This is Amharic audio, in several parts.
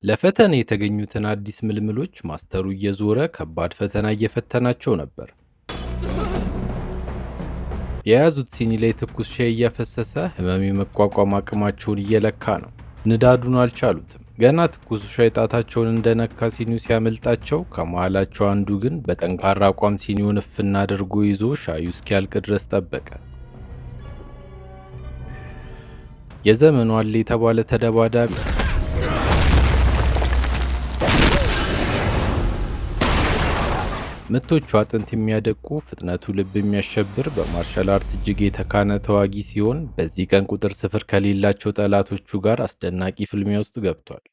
ለፈተና የተገኙትን አዲስ ምልምሎች ማስተሩ እየዞረ ከባድ ፈተና እየፈተናቸው ነበር። የያዙት ሲኒ ላይ ትኩስ ሻይ እያፈሰሰ ህመም የመቋቋም አቅማቸውን እየለካ ነው። ንዳዱን አልቻሉትም። ገና ትኩሱ ሻይ ጣታቸውን እንደነካ ሲኒው ሲያመልጣቸው፣ ከመሃላቸው አንዱ ግን በጠንካራ አቋም ሲኒውን እፍና አድርጎ ይዞ ሻዩ እስኪያልቅ ድረስ ጠበቀ። የዘመኑ አለ የተባለ ተደባዳቢ ምቶቹ አጥንት የሚያደቁ፣ ፍጥነቱ ልብ የሚያሸብር፣ በማርሻል አርት እጅግ የተካነ ተዋጊ ሲሆን በዚህ ቀን ቁጥር ስፍር ከሌላቸው ጠላቶቹ ጋር አስደናቂ ፍልሚያ ውስጥ ገብቷል።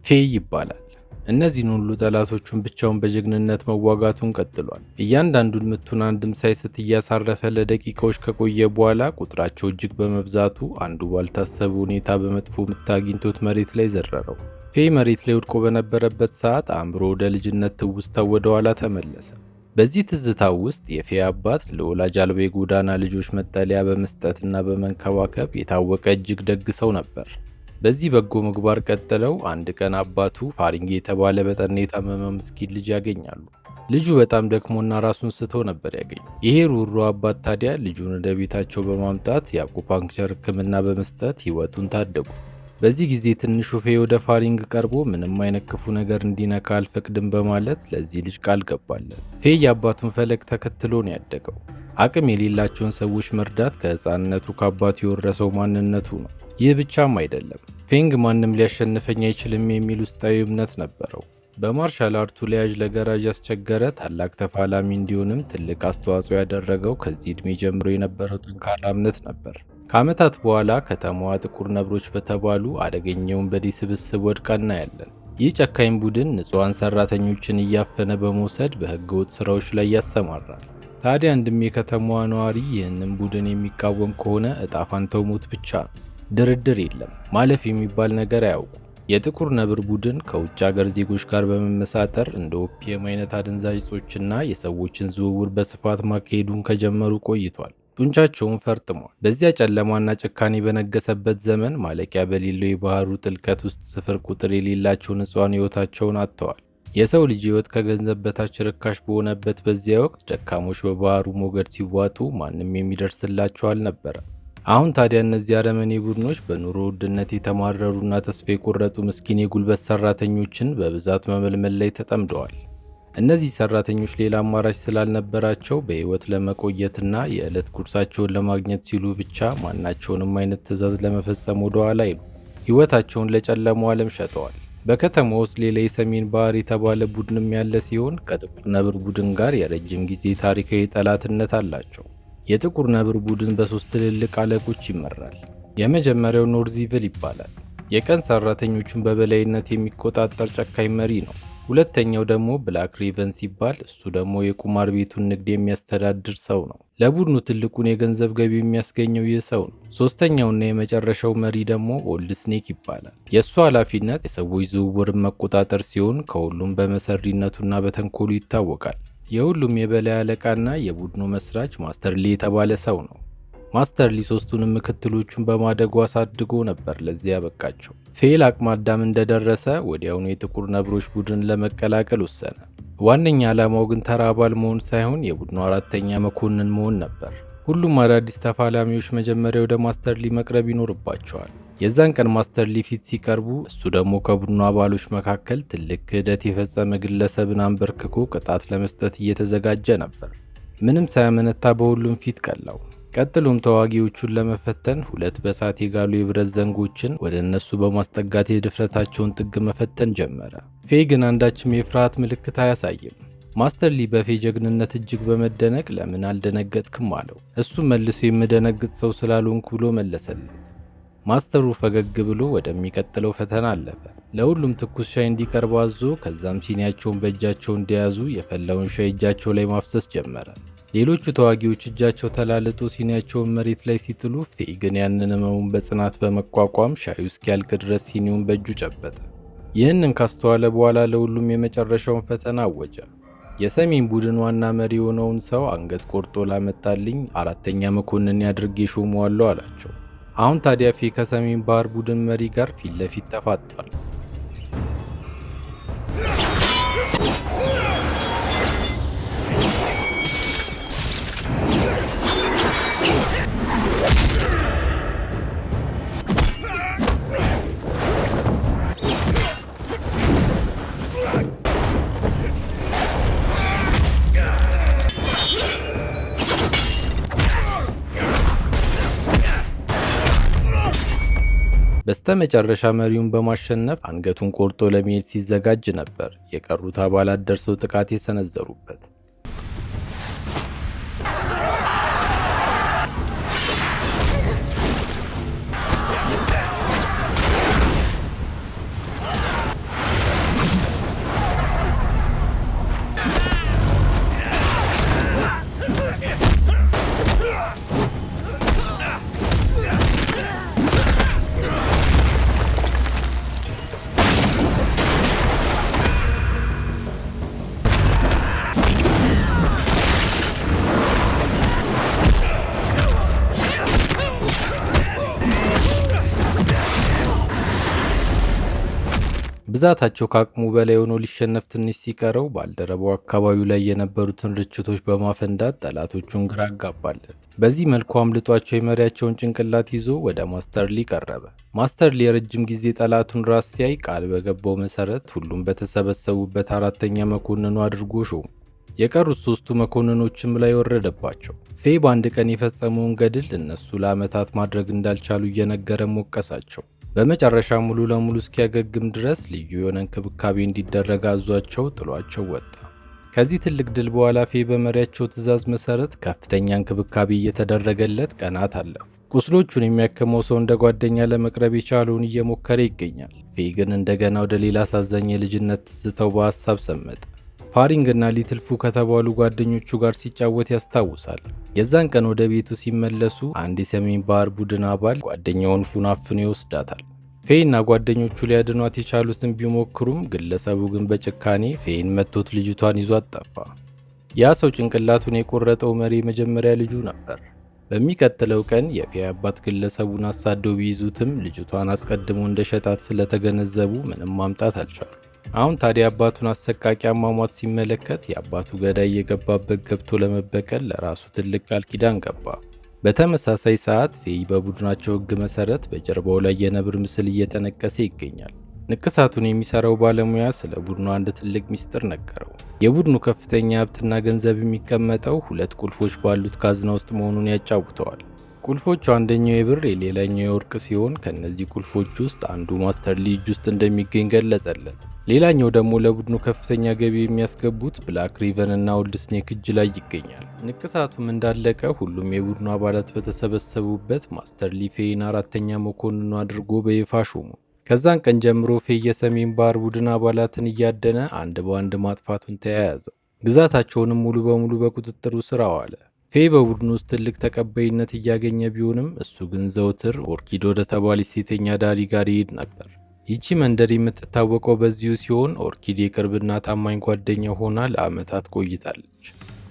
ፌይ ይባላል። እነዚህን ሁሉ ጠላቶቹን ብቻውን በጀግንነት መዋጋቱን ቀጥሏል። እያንዳንዱን ምቱን አንድም ሳይስት እያሳረፈ ለደቂቃዎች ከቆየ በኋላ ቁጥራቸው እጅግ በመብዛቱ አንዱ ባልታሰበ ሁኔታ በመጥፎ ምት አግኝቶት መሬት ላይ ዘረረው። ፌይ መሬት ላይ ወድቆ በነበረበት ሰዓት አእምሮ ወደ ልጅነት ትውስታው ወደ ኋላ ተመለሰ። በዚህ ትዝታው ውስጥ የፌይ አባት ለወላጅ አልባ የጎዳና ልጆች መጠለያ በመስጠትና በመንከባከብ የታወቀ እጅግ ደግ ሰው ነበር። በዚህ በጎ ምግባር ቀጥለው አንድ ቀን አባቱ ፋሪንግ የተባለ በጠና የታመመ ምስኪን ልጅ ያገኛሉ። ልጁ በጣም ደክሞና ራሱን ስቶ ነበር ያገኙ። ይሄ ሩህሩህ አባት ታዲያ ልጁን ወደ ቤታቸው በማምጣት የአኩፓንክቸር ሕክምና በመስጠት ህይወቱን ታደጉት። በዚህ ጊዜ ትንሹ ፌይ ወደ ፋሪንግ ቀርቦ ምንም አይነት ክፉ ነገር እንዲነካ አልፈቅድም በማለት ለዚህ ልጅ ቃል ገባለት። ፌይ የአባቱን ፈለግ ተከትሎ ነው ያደገው። አቅም የሌላቸውን ሰዎች መርዳት ከህፃንነቱ ከአባቱ የወረሰው ማንነቱ ነው። ይህ ብቻም አይደለም፣ ፌንግ ማንም ሊያሸንፈኝ አይችልም የሚል ውስጣዊ እምነት ነበረው። በማርሻል አርቱ ለያዥ ለገራዥ ያስቸገረ ታላቅ ተፋላሚ እንዲሆንም ትልቅ አስተዋጽኦ ያደረገው ከዚህ ዕድሜ ጀምሮ የነበረው ጠንካራ እምነት ነበር። ከዓመታት በኋላ ከተማዋ ጥቁር ነብሮች በተባሉ አደገኛ ወንበዴ ስብስብ ወድቃ እናያለን። ይህ ጨካኝ ቡድን ንጹሐን ሰራተኞችን እያፈነ በመውሰድ በህገወጥ ስራዎች ላይ ያሰማራል። ታዲያ አንድም የከተማዋ ነዋሪ ይህንን ቡድን የሚቃወም ከሆነ እጣ ፋንታው ሞት ብቻ ነው። ድርድር የለም። ማለፍ የሚባል ነገር አያውቁ። የጥቁር ነብር ቡድን ከውጭ ሀገር ዜጎች ጋር በመመሳጠር እንደ ኦፒየም አይነት አደንዛዥ እጾችና የሰዎችን ዝውውር በስፋት ማካሄዱን ከጀመሩ ቆይቷል። ጡንቻቸውን ፈርጥሟል። በዚያ ጨለማና ጭካኔ በነገሰበት ዘመን ማለቂያ በሌለው የባህሩ ጥልቀት ውስጥ ስፍር ቁጥር የሌላቸው ንጹሐን ህይወታቸውን አጥተዋል። የሰው ልጅ ህይወት ከገንዘብ በታች ርካሽ በሆነበት በዚያ ወቅት ደካሞች በባህሩ ሞገድ ሲዋጡ ማንም የሚደርስላቸው አልነበረም። አሁን ታዲያ እነዚህ አረመኔ ቡድኖች በኑሮ ውድነት የተማረሩና ተስፋ የቆረጡ ምስኪን የጉልበት ሰራተኞችን በብዛት መመልመል ላይ ተጠምደዋል። እነዚህ ሰራተኞች ሌላ አማራጭ ስላልነበራቸው በህይወት ለመቆየትና የዕለት ጉርሳቸውን ለማግኘት ሲሉ ብቻ ማናቸውንም አይነት ትዕዛዝ ለመፈጸም ወደ ኋላ አይሉ ህይወታቸውን ለጨለማው ዓለም ሸጠዋል። በከተማ ውስጥ ሌላ የሰሜን ባህር የተባለ ቡድንም ያለ ሲሆን ከጥቁር ነብር ቡድን ጋር የረጅም ጊዜ ታሪካዊ ጠላትነት አላቸው። የጥቁር ነብር ቡድን በሶስት ትልልቅ አለቆች ይመራል። የመጀመሪያው ኖርዚቭል ይባላል። የቀን ሰራተኞቹን በበላይነት የሚቆጣጠር ጨካኝ መሪ ነው። ሁለተኛው ደግሞ ብላክ ሬቨን ሲባል፣ እሱ ደግሞ የቁማር ቤቱን ንግድ የሚያስተዳድር ሰው ነው። ለቡድኑ ትልቁን የገንዘብ ገቢ የሚያስገኘው ይህ ሰው ነው። ሶስተኛውና የመጨረሻው መሪ ደግሞ ኦልድ ስኔክ ይባላል። የእሱ ኃላፊነት የሰዎች ዝውውርን መቆጣጠር ሲሆን ከሁሉም በመሰሪነቱና በተንኮሉ ይታወቃል። የሁሉም የበላይ አለቃና የቡድኑ መስራች ማስተር ሊ የተባለ ሰው ነው። ማስተር ሊ ሶስቱንም ምክትሎቹን በማደጉ አሳድጎ ነበር ለዚህ ያበቃቸው። ፌይ ለአቅመ አዳም እንደደረሰ ወዲያውኑ የጥቁር ነብሮች ቡድን ለመቀላቀል ወሰነ። ዋነኛ ዓላማው ግን ተራ አባል መሆን ሳይሆን የቡድኑ አራተኛ መኮንን መሆን ነበር። ሁሉም አዳዲስ ተፋላሚዎች መጀመሪያ ወደ ማስተር ሊ መቅረብ ይኖርባቸዋል። የዛን ቀን ማስተር ሊ ፊት ሲቀርቡ እሱ ደግሞ ከቡድኑ አባሎች መካከል ትልቅ ክህደት የፈጸመ ግለሰብን አንበርክኮ ቅጣት ለመስጠት እየተዘጋጀ ነበር። ምንም ሳያመነታ በሁሉም ፊት ቀላው። ቀጥሎም ተዋጊዎቹን ለመፈተን ሁለት በሳት የጋሉ የብረት ዘንጎችን ወደ እነሱ በማስጠጋት የድፍረታቸውን ጥግ መፈተን ጀመረ። ፌይ ግን አንዳችም የፍርሃት ምልክት አያሳይም። ማስተር ሊ በፌይ ጀግንነት እጅግ በመደነቅ ለምን አልደነገጥክም አለው። እሱም መልሶ የምደነግጥ ሰው ስላልሆንኩ ብሎ መለሰለት። ማስተሩ ፈገግ ብሎ ወደሚቀጥለው ፈተና አለፈ። ለሁሉም ትኩስ ሻይ እንዲቀርብ አዞ ከዛም ሲኒያቸውን በእጃቸው እንዲያዙ የፈላውን ሻይ እጃቸው ላይ ማፍሰስ ጀመረ። ሌሎቹ ተዋጊዎች እጃቸው ተላልጦ ሲኒያቸውን መሬት ላይ ሲጥሉ፣ ፌይ ግን ያንን ህመሙን በጽናት በመቋቋም ሻዩ እስኪያልቅ ድረስ ሲኒውን በእጁ ጨበጠ። ይህንን ካስተዋለ በኋላ ለሁሉም የመጨረሻውን ፈተና አወጀ። የሰሜን ቡድን ዋና መሪ የሆነውን ሰው አንገት ቆርጦ ላመጣልኝ 4ኛ መኮንን አድርጌ ሾመዋለሁ አላቸው። አሁን ታዲያ ፌ ከሰሜን ባህር ቡድን መሪ ጋር ፊት ለፊት ተፋጧል። በስተመጨረሻ መሪውን በማሸነፍ አንገቱን ቆርጦ ለመሄድ ሲዘጋጅ ነበር የቀሩት አባላት ደርሰው ጥቃት የሰነዘሩበት። ብዛታቸው ከአቅሙ በላይ ሆኖ ሊሸነፍ ትንሽ ሲቀረው ባልደረባው አካባቢው ላይ የነበሩትን ርችቶች በማፈንዳት ጠላቶቹን ግራ አጋባለት። በዚህ መልኩ አምልጧቸው የመሪያቸውን ጭንቅላት ይዞ ወደ ማስተርሊ ቀረበ። ማስተርሊ የረጅም ጊዜ ጠላቱን ራስ ሲያይ ቃል በገባው መሰረት ሁሉም በተሰበሰቡበት 4ኛ መኮንኑ አድርጎ ሾሙ። የቀሩት 3ቱ መኮንኖችም ላይ ወረደባቸው። ፌ በአንድ ቀን የፈጸመውን ገድል እነሱ ለዓመታት ማድረግ እንዳልቻሉ እየነገረ ሞቀሳቸው። በመጨረሻ ሙሉ ለሙሉ እስኪያገግም ድረስ ልዩ የሆነ እንክብካቤ እንዲደረግ አዟቸው ጥሏቸው ወጣ። ከዚህ ትልቅ ድል በኋላ ፌ በመሪያቸው ትዕዛዝ መሰረት ከፍተኛ እንክብካቤ እየተደረገለት ቀናት አለፉ። ቁስሎቹን የሚያክመው ሰው እንደ ጓደኛ ለመቅረብ የቻለውን እየሞከረ ይገኛል። ፌ ግን እንደገና ወደ ሌላ አሳዛኝ የልጅነት ትዝታው በሀሳብ ሰመጠ። ፋሪንግ እና ሊትል ፉ ከተባሉ ጓደኞቹ ጋር ሲጫወት ያስታውሳል። የዛን ቀን ወደ ቤቱ ሲመለሱ አንድ የሰሜን ባህር ቡድን አባል ጓደኛውን ፉን አፍኖ ይወስዳታል። ፌ እና ጓደኞቹ ሊያድኗት የቻሉትን ቢሞክሩም ግለሰቡ ግን በጭካኔ ፌን መቶት ልጅቷን ይዟት ጠፋ። ያ ሰው ጭንቅላቱን የቆረጠው መሪ የመጀመሪያ ልጁ ነበር። በሚቀጥለው ቀን የፌ አባት ግለሰቡን አሳደው ቢይዙትም ልጅቷን አስቀድሞ እንደሸጣት ስለተገነዘቡ ምንም ማምጣት አልቻሉ። አሁን ታዲያ አባቱን አሰቃቂ አሟሟት ሲመለከት የአባቱ ገዳይ የገባበት ገብቶ ለመበቀል ለራሱ ትልቅ ቃል ኪዳን ገባ። በተመሳሳይ ሰዓት ፌይ በቡድናቸው ሕግ መሰረት በጀርባው ላይ የነብር ምስል እየተነቀሰ ይገኛል። ንቅሳቱን የሚሰራው ባለሙያ ስለ ቡድኑ አንድ ትልቅ ሚስጥር ነገረው። የቡድኑ ከፍተኛ ሀብትና ገንዘብ የሚቀመጠው 2 ቁልፎች ባሉት ካዝና ውስጥ መሆኑን ያጫውተዋል። ቁልፎቹ አንደኛው የብር የሌላኛው የወርቅ ሲሆን ከነዚህ ቁልፎች ውስጥ አንዱ ማስተርሊ እጅ ውስጥ እንደሚገኝ ገለጸለት። ሌላኛው ደግሞ ለቡድኑ ከፍተኛ ገቢ የሚያስገቡት ብላክ ሪቨን እና ኦልድ ስኔክ እጅ ላይ ይገኛል። ንቅሳቱም እንዳለቀ ሁሉም የቡድኑ አባላት በተሰበሰቡበት ማስተርሊ ፌይን 4ኛ መኮንኑ አድርጎ በይፋ ሾሙ። ከዛን ቀን ጀምሮ ፌይ የሰሜን ባህር ቡድን አባላትን እያደነ አንድ በአንድ ማጥፋቱን ተያያዘው። ግዛታቸውንም ሙሉ በሙሉ በቁጥጥሩ ስር አዋለ። ፌ በቡድኑ ውስጥ ትልቅ ተቀባይነት እያገኘ ቢሆንም እሱ ግን ዘውትር ኦርኪድ ወደ ተባለች ሴተኛ ዳሪ ጋር ይሄድ ነበር። ይቺ መንደር የምትታወቀው በዚሁ ሲሆን ኦርኪድ የቅርብና ታማኝ ጓደኛ ሆና ለዓመታት ቆይታለች።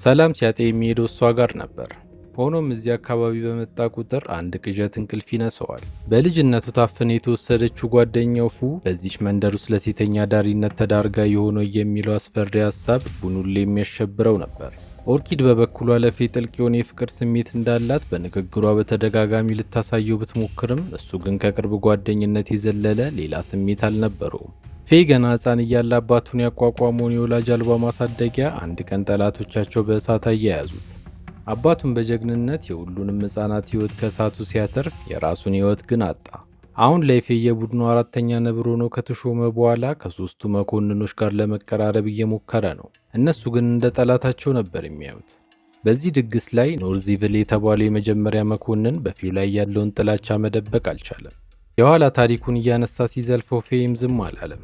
ሰላም ሲያጣ የሚሄደው እሷ ጋር ነበር። ሆኖም እዚህ አካባቢ በመጣ ቁጥር አንድ ቅዠት እንቅልፍ ይነሰዋል። በልጅነቱ ታፍነ የተወሰደችው ጓደኛው ፉ በዚች መንደር ውስጥ ለሴተኛ ዳሪነት ተዳርጋ የሆነው የሚለው አስፈሪ ሀሳብ ቡኑሌ የሚያሸብረው ነበር። ኦርኪድ በበኩሏ ለፌ ጥልቅ የሆነ የፍቅር ስሜት እንዳላት በንግግሯ በተደጋጋሚ ልታሳየው ብትሞክርም እሱ ግን ከቅርብ ጓደኝነት የዘለለ ሌላ ስሜት አልነበረውም። ፌ ገና ሕፃን እያለ አባቱን ያቋቋመውን የወላጅ አልባ ማሳደጊያ አንድ ቀን ጠላቶቻቸው በእሳት አያያዙት። አባቱን በጀግንነት የሁሉንም ሕፃናት ሕይወት ከእሳቱ ሲያተርፍ የራሱን ሕይወት ግን አጣ። አሁን ላይ ፌ የቡድኑ 4ኛ ነብር ሆኖ ከተሾመ በኋላ ከ3ቱ መኮንኖች ጋር ለመቀራረብ እየሞከረ ነው። እነሱ ግን እንደ ጠላታቸው ነበር የሚያዩት። በዚህ ድግስ ላይ ኖርዚቭል የተባለው የመጀመሪያ መኮንን በፌው ላይ ያለውን ጥላቻ መደበቅ አልቻለም። የኋላ ታሪኩን እያነሳ ሲዘልፈው ፌም ዝም አላለም።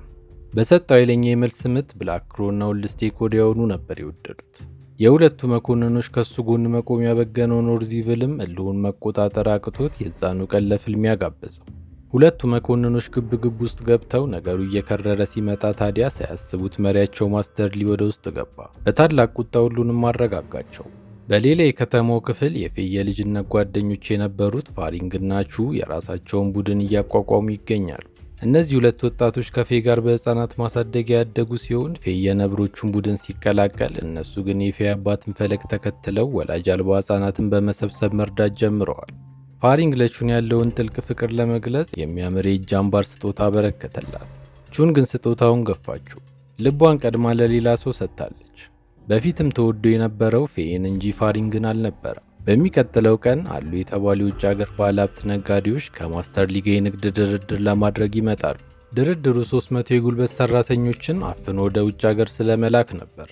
በሰጠው ኃይለኛ የመልስ ምት ብላክ ክሮ እና ኦልድ ስቴክ ወዲያውኑ ነበር የወደዱት። የሁለቱ መኮንኖች ከሱ ጎን መቆም ያበገነው ኖርዚቭልም እልሁን መቆጣጠር አቅቶት የዛኑ ቀን ለፍልሚያ ጋበዘው። ሁለቱ መኮንኖች ግብ ውስጥ ገብተው ነገሩ እየከረረ ሲመጣ ታዲያ ሳያስቡት መሪያቸው ማስተር ሊ ወደ ውስጥ ገባ። በታላቅ ቁጣ ሁሉንም አረጋጋቸው። በሌላ የከተማው ክፍል የፌይ የልጅነት ጓደኞች የነበሩት ፋሪንግ እና ቹ የራሳቸውን ቡድን እያቋቋሙ ይገኛሉ። እነዚህ ሁለት ወጣቶች ከፌይ ጋር በህፃናት ማሳደጊያ ያደጉ ሲሆን ፌይ የነብሮቹን ቡድን ሲቀላቀል፣ እነሱ ግን የፌይ አባትን ፈለግ ተከትለው ወላጅ አልባ ህፃናትን በመሰብሰብ መርዳት ጀምረዋል። ፋሪንግ ለቹን ያለውን ጥልቅ ፍቅር ለመግለጽ የሚያምር የእጅ አምባር ስጦታ አበረከተላት። ቹን ግን ስጦታውን ገፋችው። ልቧን ቀድማ ለሌላ ሰው ሰጥታለች። በፊትም ተወዶ የነበረው ፌይን እንጂ ፋሪንግን አልነበረም። በሚቀጥለው ቀን አሉ የተባሉ የውጭ ሀገር ባለሀብት ነጋዴዎች ከማስተር ሊ ጋር የንግድ ድርድር ለማድረግ ይመጣሉ። ድርድሩ 300 የጉልበት ሰራተኞችን አፍኖ ወደ ውጭ ሀገር ስለመላክ ነበር።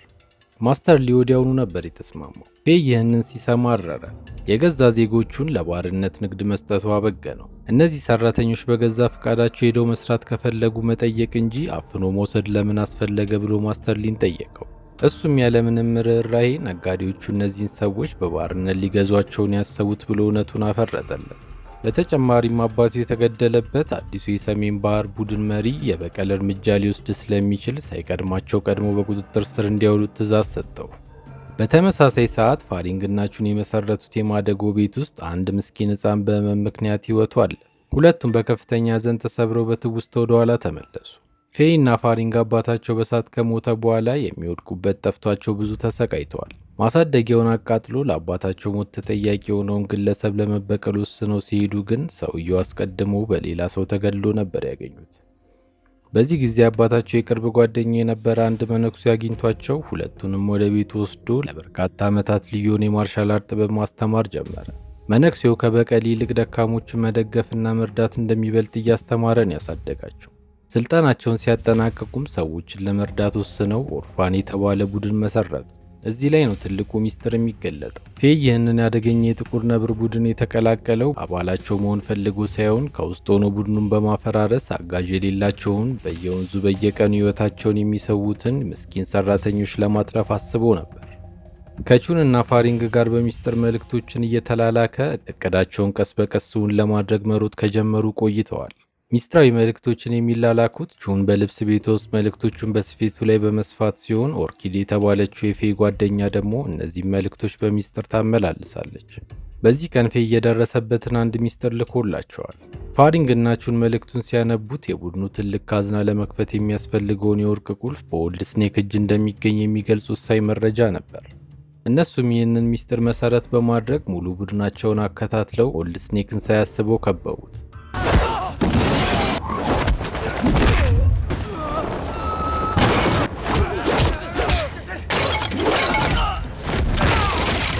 ማስተር ሊ ወዲያውኑ ነበር የተስማማው። ፌይ ይህንን ሲሰማ አረረ። የገዛ ዜጎቹን ለባርነት ንግድ መስጠቱ አበገነው። እነዚህ ሰራተኞች በገዛ ፈቃዳቸው ሄደው መስራት ከፈለጉ መጠየቅ እንጂ አፍኖ መውሰድ ለምን አስፈለገ ብሎ ማስተር ሊን ጠየቀው። እሱም ያለምንም ርኅራኄ ነጋዴዎቹ እነዚህን ሰዎች በባርነት ሊገዟቸውን ያሰቡት ብሎ እውነቱን አፈረጠለት። በተጨማሪም አባቱ የተገደለበት አዲሱ የሰሜን ባህር ቡድን መሪ የበቀል እርምጃ ሊወስድ ስለሚችል ሳይቀድማቸው ቀድሞ በቁጥጥር ስር እንዲያውሉት ትዕዛዝ ሰጠው። በተመሳሳይ ሰዓት ፋሪንግ እና ቹን የመሰረቱት የማደጎ ቤት ውስጥ አንድ ምስኪን ሕፃን በህመም ምክንያት ህይወቱ አለ። ሁለቱም በከፍተኛ ሐዘን ተሰብረው በትውስታ ወደ ኋላ ተመለሱ። ፌይ እና ፋሪንግ አባታቸው በሳት ከሞተ በኋላ የሚወድቁበት ጠፍቷቸው ብዙ ተሰቃይተዋል። ማሳደጊያውን አቃጥሎ ለአባታቸው ሞት ተጠያቂ የሆነውን ግለሰብ ለመበቀል ወስነው ሲሄዱ ግን ሰውየው አስቀድሞ በሌላ ሰው ተገድሎ ነበር ያገኙት። በዚህ ጊዜ አባታቸው የቅርብ ጓደኛ የነበረ አንድ መነኩሴ አግኝቷቸው ሁለቱንም ወደ ቤቱ ወስዶ ለበርካታ ዓመታት ልዩን የማርሻል አርት በማስተማር ጀመረ። መነኩሴው ከበቀል ይልቅ ደካሞችን መደገፍና መርዳት እንደሚበልጥ እያስተማረን ያሳደጋቸው። ስልጣናቸውን ሲያጠናቅቁም ሰዎችን ለመርዳት ወስነው ኦርፋን የተባለ ቡድን መሰረቱ። እዚህ ላይ ነው ትልቁ ሚስጥር የሚገለጠው። ፌይ ይህንን ያደገኘ የጥቁር ነብር ቡድን የተቀላቀለው አባላቸው መሆን ፈልጎ ሳይሆን ከውስጥ ሆኖ ቡድኑን በማፈራረስ አጋዥ የሌላቸውን በየወንዙ በየቀኑ ህይወታቸውን የሚሰዉትን ምስኪን ሰራተኞች ለማትረፍ አስቦ ነበር። ከቹን እና ፋሪንግ ጋር በሚስጥር መልእክቶችን እየተላላከ እቅዳቸውን ቀስ በቀስ እውን ለማድረግ መሮጥ ከጀመሩ ቆይተዋል። ሚስጥራዊ መልእክቶችን የሚላላኩት ቹን በልብስ ቤት ውስጥ መልእክቶቹን በስፌቱ ላይ በመስፋት ሲሆን፣ ኦርኪድ የተባለችው የፌይ ጓደኛ ደግሞ እነዚህ መልእክቶች በሚስጥር ታመላልሳለች። በዚህ ቀን ፌይ የደረሰበትን አንድ ሚስጥር ልኮላቸዋል። ፋሪንግ እና ቹን መልእክቱን ሲያነቡት የቡድኑ ትልቅ ካዝና ለመክፈት የሚያስፈልገውን የወርቅ ቁልፍ በኦልድ ስኔክ እጅ እንደሚገኝ የሚገልጽ ወሳኝ መረጃ ነበር። እነሱም ይህንን ሚስጥር መሰረት በማድረግ ሙሉ ቡድናቸውን አከታትለው ኦልድ ስኔክን ሳያስበው ከበቡት።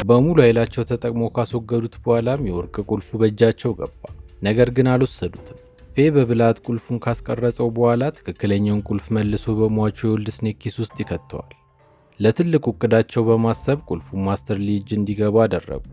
በሙሉ ኃይላቸው ተጠቅሞ ካስወገዱት በኋላም የወርቅ ቁልፉ በእጃቸው ገባ። ነገር ግን አልወሰዱትም። ፌይ በብልሃት ቁልፉን ካስቀረጸው በኋላ ትክክለኛውን ቁልፍ መልሶ በሟቹ የኦልድ ስኔክ ኪስ ውስጥ ይከተዋል። ለትልቁ እቅዳቸው በማሰብ ቁልፉን ማስተር ሊ እጅ እንዲገባ አደረጉ።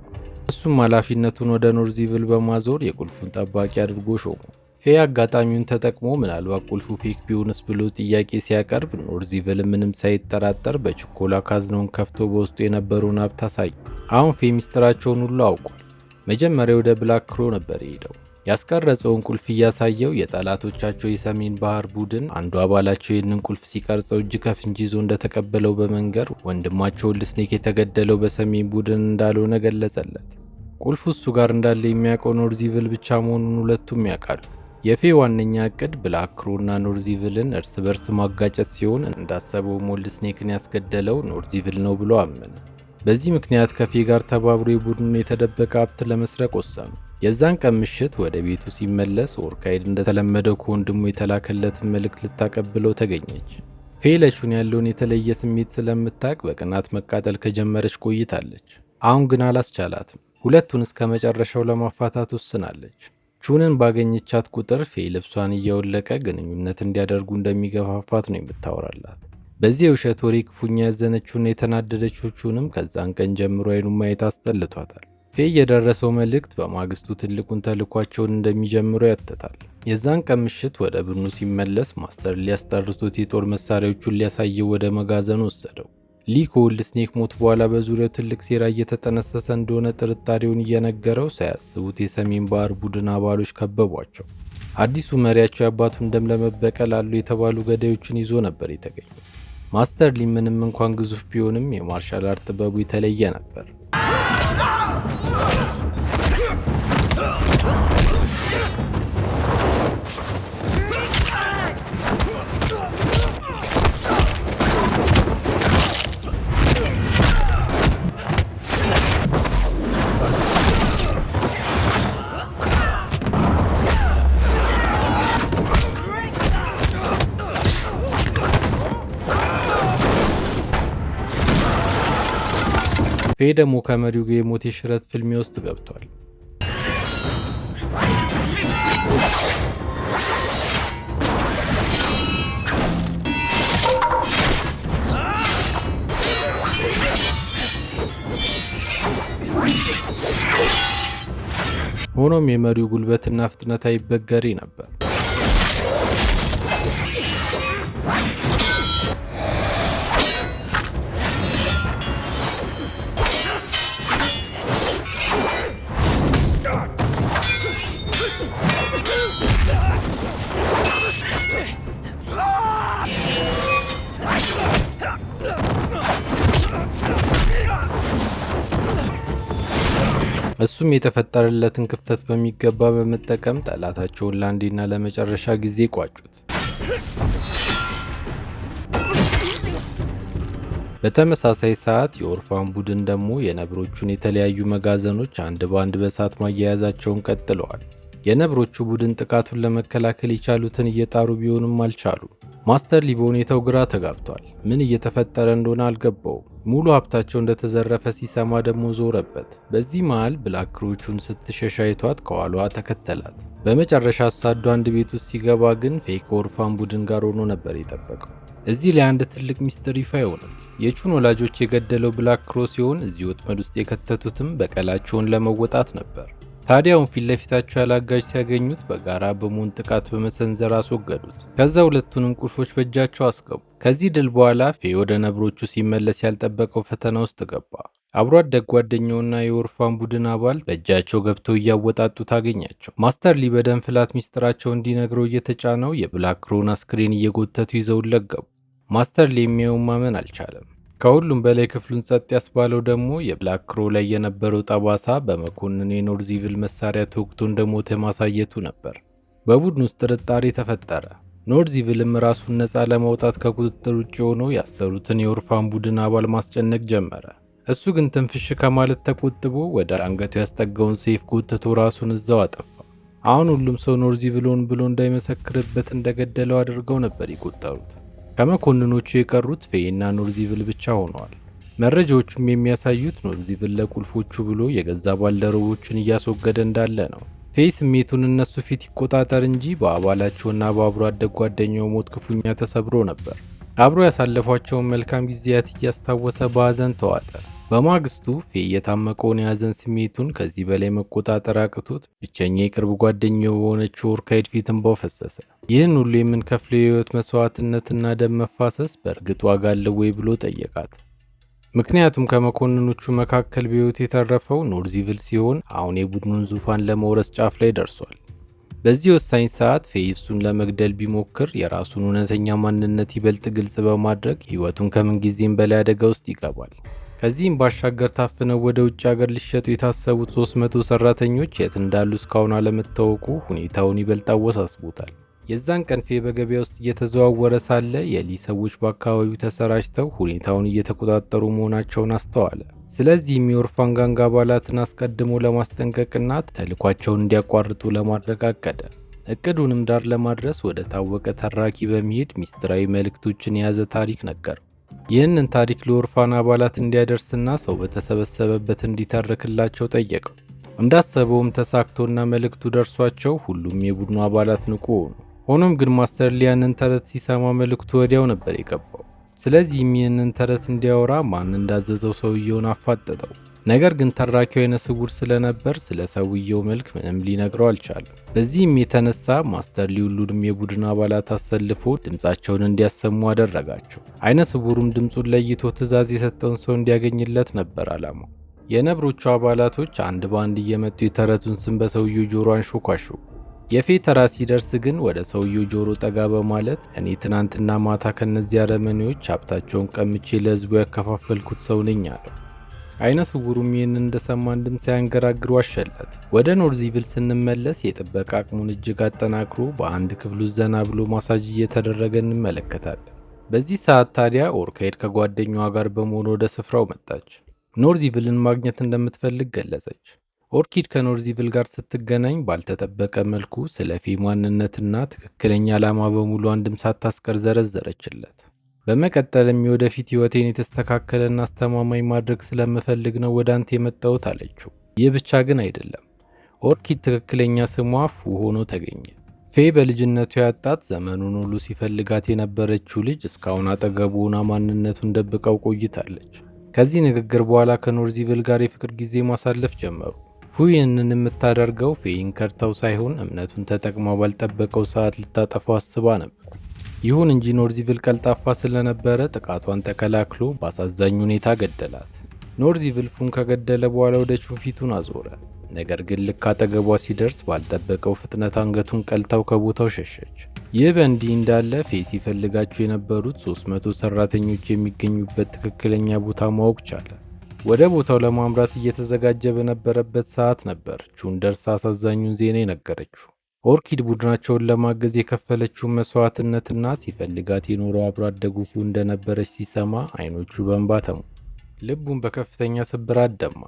እሱም ኃላፊነቱን ወደ ኖርዚቭል በማዞር የቁልፉን ጠባቂ አድርጎ ሾሙ። ፌይ አጋጣሚውን ተጠቅሞ ምናልባት ቁልፉ ፌክ ቢሆንስ ብሎ ጥያቄ ሲያቀርብ ኖርዚቭል ምንም ሳይጠራጠር በችኮላ ካዝናውን ከፍቶ በውስጡ የነበረውን ሀብት አሳየ። አሁን ፌይ ሚስጥራቸውን ሁሉ አውቋል። መጀመሪያ ወደ ብላክ ክሮ ነበር የሄደው። ያስቀረጸውን ቁልፍ እያሳየው የጠላቶቻቸው የሰሜን ባህር ቡድን አንዱ አባላቸው ይህንን ቁልፍ ሲቀርጸው እጅ ከፍንጅ ይዞ እንደተቀበለው በመንገር ወንድማቸው ኦልድ ስኔክ የተገደለው በሰሜን ቡድን እንዳልሆነ ገለጸለት። ቁልፉ እሱ ጋር እንዳለ የሚያውቀው ኖርዚቭል ብቻ መሆኑን ሁለቱም ያውቃሉ። የፌይ ዋነኛ እቅድ ብላክ ክሮ እና ኖርዚቭልን እርስ በርስ ማጋጨት ሲሆን እንዳሰበው ኦልድ ስኔክን ያስገደለው ኖርዚቭል ነው ብሎ አመነ። በዚህ ምክንያት ከፌይ ጋር ተባብሮ የቡድኑን የተደበቀ ሀብት ለመስረቅ ወሰኑ። የዛን ቀን ምሽት ወደ ቤቱ ሲመለስ ኦርካይድ እንደተለመደው ከወንድሙ የተላከለትን መልእክት ልታቀብለው ተገኘች። ፌይ ለቹን ያለውን የተለየ ስሜት ስለምታውቅ በቅናት መቃጠል ከጀመረች ቆይታለች። አሁን ግን አላስቻላትም። ሁለቱን እስከ መጨረሻው ለማፋታት ወስናለች። ቹንን ባገኘቻት ቁጥር ፌይ ልብሷን እያወለቀ ግንኙነት እንዲያደርጉ እንደሚገፋፋት ነው የምታወራላት። በዚህ የውሸት ወሬ ክፉኛ ያዘነችውና የተናደደችው ቹንም ከዛን ቀን ጀምሮ አይኑን ማየት አስጠልቷታል። ፌይ የደረሰው መልእክት በማግስቱ ትልቁን ተልኳቸውን እንደሚጀምሩ ያትታል። የዛን ቀን ምሽት ወደ ቡድኑ ሲመለስ ማስተር ሊያስጠርቶት የጦር መሳሪያዎቹን ሊያሳየው ወደ መጋዘኑ ወሰደው። ሊ ከኦልድ ስኔክ ሞት በኋላ በዙሪያው ትልቅ ሴራ እየተጠነሰሰ እንደሆነ ጥርጣሬውን እየነገረው ሳያስቡት የሰሜን ባህር ቡድን አባሎች ከበቧቸው። አዲሱ መሪያቸው የአባቱን ደም ለመበቀል አሉ የተባሉ ገዳዮችን ይዞ ነበር የተገኘው። ማስተር ሊ ምንም እንኳን ግዙፍ ቢሆንም የማርሻል አርት ጥበቡ የተለየ ነበር። ፌ ደግሞ ከመሪው ጋር የሞት የሽረት ፍልሚያ ውስጥ ገብቷል። ሆኖም የመሪው ጉልበትና ፍጥነት አይበገሬ ነበር። እሱም የተፈጠረለትን ክፍተት በሚገባ በመጠቀም ጠላታቸውን ለአንዴና ለመጨረሻ ጊዜ ቋጩት። በተመሳሳይ ሰዓት የኦርፋን ቡድን ደግሞ የነብሮቹን የተለያዩ መጋዘኖች አንድ በአንድ በእሳት ማያያዛቸውን ቀጥለዋል። የነብሮቹ ቡድን ጥቃቱን ለመከላከል የቻሉትን እየጣሩ ቢሆንም አልቻሉም። ማስተር ሊ በሁኔታው ግራ ተጋብቷል። ምን እየተፈጠረ እንደሆነ አልገባውም። ሙሉ ሀብታቸው እንደተዘረፈ ሲሰማ ደግሞ ዞረበት። በዚህ መሃል ብላክ ክሮቹን ስትሸሽ አይቷት ከኋላዋ ተከተላት። በመጨረሻ አሳዶ አንድ ቤት ውስጥ ሲገባ ግን ፌ ከኦርፋን ቡድን ጋር ሆኖ ነበር የጠበቀው። እዚህ ላይ አንድ ትልቅ ሚስጥር ይፋ ይሆናል። የቹን ወላጆች የገደለው ብላክ ክሮ ሲሆን እዚህ ወጥመድ ውስጥ የከተቱትም በቀላቸውን ለመወጣት ነበር። ታዲያውን ፊት ለፊታቸው ያላጋጅ ሲያገኙት በጋራ በመሆን ጥቃት በመሰንዘር አስወገዱት። ከዛ ሁለቱንም ቁልፎች በእጃቸው አስገቡ። ከዚህ ድል በኋላ ፌ ወደ ነብሮቹ ሲመለስ ያልጠበቀው ፈተና ውስጥ ገባ። አብሮ አደግ ጓደኛውና የኦርፋን ቡድን አባል በእጃቸው ገብተው እያወጣጡ ታገኛቸው። ማስተር ሊ በደም ፍላት ሚስጥራቸው እንዲነግረው እየተጫነው የብላክ ክሮን አስክሬን እየጎተቱ ይዘውለት ገቡ። ማስተር ሊ የሚያየውን ማመን አልቻለም። ከሁሉም በላይ ክፍሉን ጸጥ ያስባለው ደግሞ የብላክ ክሮ ላይ የነበረው ጠባሳ በመኮንን የኖርዚቪል መሳሪያ ተወግቶ እንደሞተ ማሳየቱ ነበር። በቡድን ውስጥ ጥርጣሬ ተፈጠረ። ኖርዚቪልም ራሱን ነፃ ለማውጣት ከቁጥጥር ውጭ ሆኖ ያሰሩትን የኦርፋን ቡድን አባል ማስጨነቅ ጀመረ። እሱ ግን ትንፍሽ ከማለት ተቆጥቦ ወደ አንገቱ ያስጠጋውን ሴፍ ጎትቶ ራሱን እዛው አጠፋ። አሁን ሁሉም ሰው ኖርዚቪልን ብሎ እንዳይመሰክርበት እንደገደለው አድርገው ነበር የቆጠሩት። ከመኮንኖቹ የቀሩት ፌና ኖርዚቪል ብቻ ሆነዋል። መረጃዎቹም የሚያሳዩት ኖርዚቪል ለቁልፎቹ ብሎ የገዛ ባልደረቦቹን እያስወገደ እንዳለ ነው። ፌ ስሜቱን እነሱ ፊት ይቆጣጠር እንጂ በአባላቸውና በአብሮ አደግ ጓደኛው ሞት ክፉኛ ተሰብሮ ነበር። አብሮ ያሳለፏቸውን መልካም ጊዜያት እያስታወሰ በሀዘን ተዋጠ። በማግስቱ ፌ የታመቀውን የሀዘን ስሜቱን ከዚህ በላይ መቆጣጠር አቅቶት ብቸኛ የቅርብ ጓደኛው በሆነችው ኦርካይድ ፊት እንባው ፈሰሰ። ይህን ሁሉ የምንከፍለው የህይወት መስዋዕትነትና ደም መፋሰስ በእርግጥ ዋጋ አለው ወይ ብሎ ጠየቃት። ምክንያቱም ከመኮንኖቹ መካከል በህይወት የተረፈው ኖርዚቪል ሲሆን አሁን የቡድኑን ዙፋን ለመውረስ ጫፍ ላይ ደርሷል። በዚህ ወሳኝ ሰዓት ፌ እሱን ለመግደል ቢሞክር የራሱን እውነተኛ ማንነት ይበልጥ ግልጽ በማድረግ ህይወቱን ከምንጊዜም በላይ አደጋ ውስጥ ይገባል። ከዚህም ባሻገር ታፍነው ወደ ውጭ ሀገር ሊሸጡ የታሰቡት 300 ሰራተኞች የት እንዳሉ እስካሁን አለመታወቁ ሁኔታውን ይበልጥ አወሳስቦታል። የዛን ቀን ፌ በገበያ ውስጥ እየተዘዋወረ ሳለ የሊ ሰዎች በአካባቢው ተሰራጭተው ሁኔታውን እየተቆጣጠሩ መሆናቸውን አስተዋለ። ስለዚህም የኦርፋን ጋንግ አባላትን አስቀድሞ ለማስጠንቀቅና ተልኳቸውን እንዲያቋርጡ ለማድረግ አቀደ። እቅዱንም ዳር ለማድረስ ወደ ታወቀ ተራኪ በመሄድ ሚስጥራዊ መልእክቶችን የያዘ ታሪክ ነገረው። ይህንን ታሪክ ለኦርፋን አባላት እንዲያደርስና ሰው በተሰበሰበበት እንዲተርክላቸው ጠየቀው። እንዳሰበውም ተሳክቶና መልእክቱ ደርሷቸው ሁሉም የቡድኑ አባላት ንቁ ሆኑ። ሆኖም ግን ማስተር ሊ ያንን ተረት ሲሰማ መልእክቱ ወዲያው ነበር የገባው። ስለዚህም ይህንን ተረት እንዲያወራ ማን እንዳዘዘው ሰውየውን አፋጠጠው። ነገር ግን ተራኪው አይነ ስውር ስለነበር ስለ ሰውየው መልክ ምንም ሊነግረው አልቻለም። በዚህም የተነሳ ማስተር ሊ ሁሉንም የቡድን አባላት አሰልፎ ድምጻቸውን እንዲያሰሙ አደረጋቸው። አይነ ስውሩም ድምጹን ለይቶ ትዕዛዝ የሰጠውን ሰው እንዲያገኝለት ነበር አላማው። የነብሮቹ አባላቶች አንድ በአንድ እየመጡ የተረቱን ስም በሰውየው ጆሮ አንሾኳሾ። የፌ ተራ ሲደርስ ግን ወደ ሰውየው ጆሮ ጠጋ በማለት እኔ ትናንትና ማታ ከነዚህ አረመኔዎች ሀብታቸውን ቀምቼ ለህዝቡ ያከፋፈልኩት ሰው ነኝ አለው። አይነ ስውሩም ይህን እንደሰማ አንድም ሳያንገራግሩ አሸለት። ወደ ኖርዚቪል ስንመለስ የጥበቃ አቅሙን እጅግ አጠናክሮ በአንድ ክፍሉ ዘና ብሎ ማሳጅ እየተደረገ እንመለከታለን። በዚህ ሰዓት ታዲያ ኦርካይድ ከጓደኛዋ ጋር በመሆን ወደ ስፍራው መጣች። ኖርዚቪልን ማግኘት እንደምትፈልግ ገለጸች። ኦርኪድ ከኖርዚቪል ጋር ስትገናኝ ባልተጠበቀ መልኩ ስለ ፌ ማንነትና ትክክለኛ ዓላማ በሙሉ አንድም ሳታስቀር ዘረዘረችለት። በመቀጠልም የወደፊት ህይወቴን የተስተካከለና አስተማማኝ ማድረግ ስለምፈልግ ነው ወደ አንተ የመጣሁት አለችው። ይህ ብቻ ግን አይደለም። ኦርኪድ ትክክለኛ ስሟ ፉ ሆኖ ተገኘ። ፌ በልጅነቱ ያጣት ዘመኑን ሁሉ ሲፈልጋት የነበረችው ልጅ እስካሁን አጠገቡ ሆና ማንነቱን ደብቀው ቆይታለች። ከዚህ ንግግር በኋላ ከኖርዚቪል ጋር የፍቅር ጊዜ ማሳለፍ ጀመሩ። ፉ ይህንን የምታደርገው ፌን ከርታው ሳይሆን እምነቱን ተጠቅማ ባልጠበቀው ሰዓት ልታጠፋው አስባ ነበር። ይሁን እንጂ ኖርዚቪል ቀልጣፋ ስለነበረ ጥቃቷን ተከላክሎ በአሳዛኝ ሁኔታ ገደላት። ኖርዚቪል ፉን ከገደለ በኋላ ወደ ቹን ፊቱን አዞረ። ነገር ግን ልክ አጠገቧ ሲደርስ ባልጠበቀው ፍጥነት አንገቱን ቀልታው ከቦታው ሸሸች። ይህ በእንዲህ እንዳለ ፌ ሲፈልጋቸው የነበሩት 300 ሰራተኞች የሚገኙበት ትክክለኛ ቦታ ማወቅ ቻለ። ወደ ቦታው ለማምራት እየተዘጋጀ በነበረበት ሰዓት ነበር ቹን ደርሳ አሳዛኙን ዜና የነገረችው። ኦርኪድ ቡድናቸውን ለማገዝ የከፈለችውን መስዋዕትነትና ሲፈልጋት የኖረው አብሮ አደጉ ፉ እንደነበረች ሲሰማ አይኖቹ በእንባ ተሙ። ልቡን በከፍተኛ ስብራት ደማ።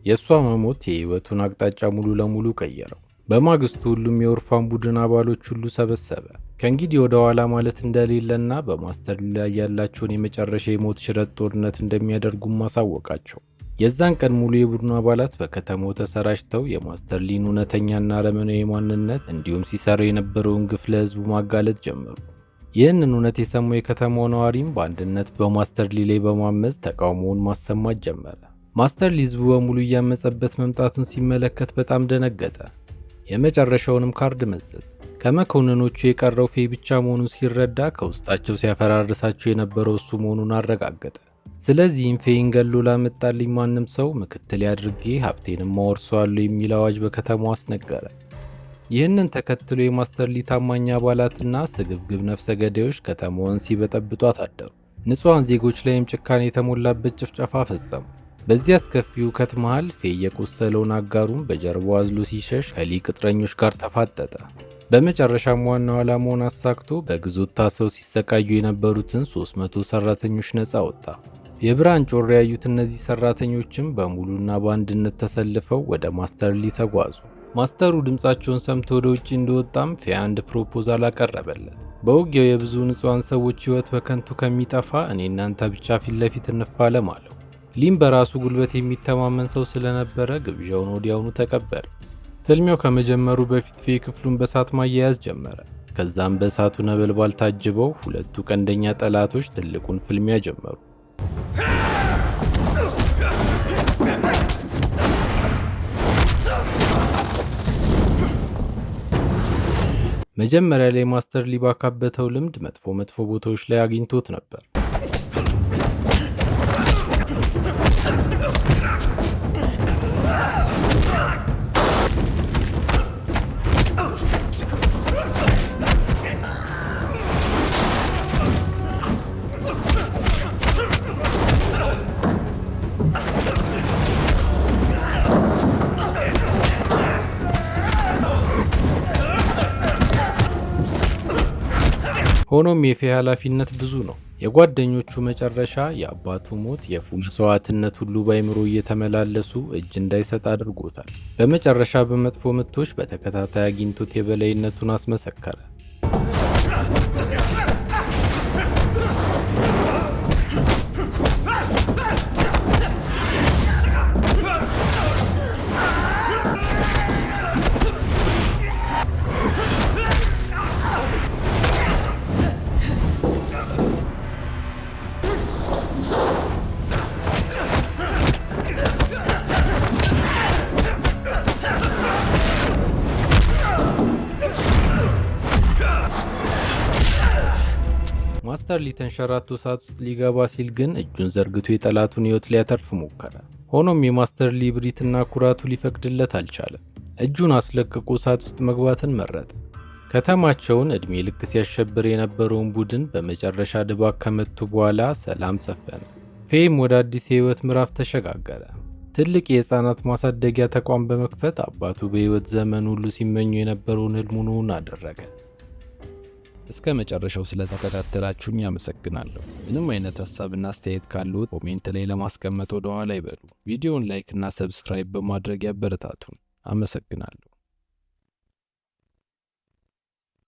የእሷ መሞት የህይወቱን አቅጣጫ ሙሉ ለሙሉ ቀየረው። በማግስቱ ሁሉም የኦርፋን ቡድን አባሎች ሁሉ ሰበሰበ። ከእንግዲህ ወደ ኋላ ማለት እንደሌለና በማስተር ላይ ያላቸውን የመጨረሻ የሞት ሽረት ጦርነት እንደሚያደርጉም ማሳወቃቸው። የዛን ቀን ሙሉ የቡድኑ አባላት በከተማው ተሰራጭተው የማስተር ሊን እውነተኛና አረመኔያዊ ማንነት እንዲሁም ሲሰራው የነበረውን ግፍ ለህዝቡ ማጋለጥ ጀመሩ። ይህንን እውነት የሰማው የከተማው ነዋሪም በአንድነት በማስተር ሊ ላይ በማመፅ ተቃውሞውን ማሰማት ጀመረ። ማስተር ሊ ህዝቡ በሙሉ እያመፀበት መምጣቱን ሲመለከት በጣም ደነገጠ። የመጨረሻውንም ካርድ መዘዝ። ከመኮንኖቹ የቀረው ፌ ብቻ መሆኑን ሲረዳ ከውስጣቸው ሲያፈራርሳቸው የነበረው እሱ መሆኑን አረጋገጠ። ስለዚህም ፌን ገሎ ላመጣልኝ ማንም ሰው ምክትል አድርጌ ሀብቴንም አወርሰዋለሁ የሚል አዋጅ በከተማው አስነገረ። ይህንን ተከትሎ የማስተር ሊ ታማኝ አባላትና ስግብግብ ነፍሰ ገዳዮች ከተማዋን ሲበጠብጧት አደሩ። ንጹሃን ዜጎች ላይም ጭካኔ የተሞላበት ጭፍጨፋ ፈጸሙ። በዚህ አስከፊ ሁከት መሃል ፌ የቆሰለውን አጋሩን በጀርባው አዝሎ ሲሸሽ ከሊ ቅጥረኞች ጋር ተፋጠጠ። በመጨረሻም ዋናው ዓላማውን አሳክቶ በግዞት ታስረው ሲሰቃዩ የነበሩትን 300 ሰራተኞች ነፃ ወጣ። የብርሃን ጮራ ያዩት እነዚህ ሰራተኞችም በሙሉና በአንድነት ተሰልፈው ወደ ማስተር ሊ ተጓዙ። ማስተሩ ድምጻቸውን ሰምቶ ወደ ውጪ እንደወጣም ፌ አንድ ፕሮፖዛል አቀረበለት። በውጊያው የብዙ ንጹሃን ሰዎች ህይወት በከንቱ ከሚጠፋ እኔ እናንተ ብቻ ፊት ለፊት እንፋለም አለው። ሊም በራሱ ጉልበት የሚተማመን ሰው ስለነበረ ግብዣውን ወዲያውኑ ተቀበለ። ፍልሚያው ከመጀመሩ በፊት ፌ ክፍሉን በእሳት ማያያዝ ጀመረ። ከዛም በእሳቱ ነበልባል ታጅበው ሁለቱ ቀንደኛ ጠላቶች ትልቁን ፍልሚያ ጀመሩ። መጀመሪያ ላይ ማስተር ሊ ባካበተው ልምድ መጥፎ ቦታዎች ላይ አግኝቶት ነበር። ሆኖም የፌ ኃላፊነት ብዙ ነው። የጓደኞቹ መጨረሻ፣ የአባቱ ሞት፣ የፉ መስዋዕትነት ሁሉ ባይምሮ እየተመላለሱ እጅ እንዳይሰጥ አድርጎታል። በመጨረሻ በመጥፎ ምቶች በተከታታይ አግኝቶት የበላይነቱን አስመሰከረ። ማስተር ሊ ተንሸራቶ እሳት ውስጥ ሊገባ ሲል ግን እጁን ዘርግቶ የጠላቱን ህይወት ሊያተርፍ ሞከረ። ሆኖም የማስተር ሊ ብሪትና ኩራቱ ሊፈቅድለት አልቻለም። እጁን አስለቅቆ እሳት ውስጥ መግባትን መረጠ። ከተማቸውን ዕድሜ ልክ ሲያሸብር የነበረውን ቡድን በመጨረሻ ድባቅ ከመቱ በኋላ ሰላም ሰፈነ። ፌም ወደ አዲስ የህይወት ምዕራፍ ተሸጋገረ። ትልቅ የህፃናት ማሳደጊያ ተቋም በመክፈት አባቱ በህይወት ዘመን ሁሉ ሲመኙ የነበረውን ህልሙን አደረገ። እስከ መጨረሻው ስለተከታተላችሁኝ አመሰግናለሁ። ምንም አይነት ሐሳብና አስተያየት ካሉት ኮሜንት ላይ ለማስቀመጥ ወደ ኋላ ይበሉ። ቪዲዮውን ላይክ እና ሰብስክራይብ በማድረግ ያበረታቱን። አመሰግናለሁ።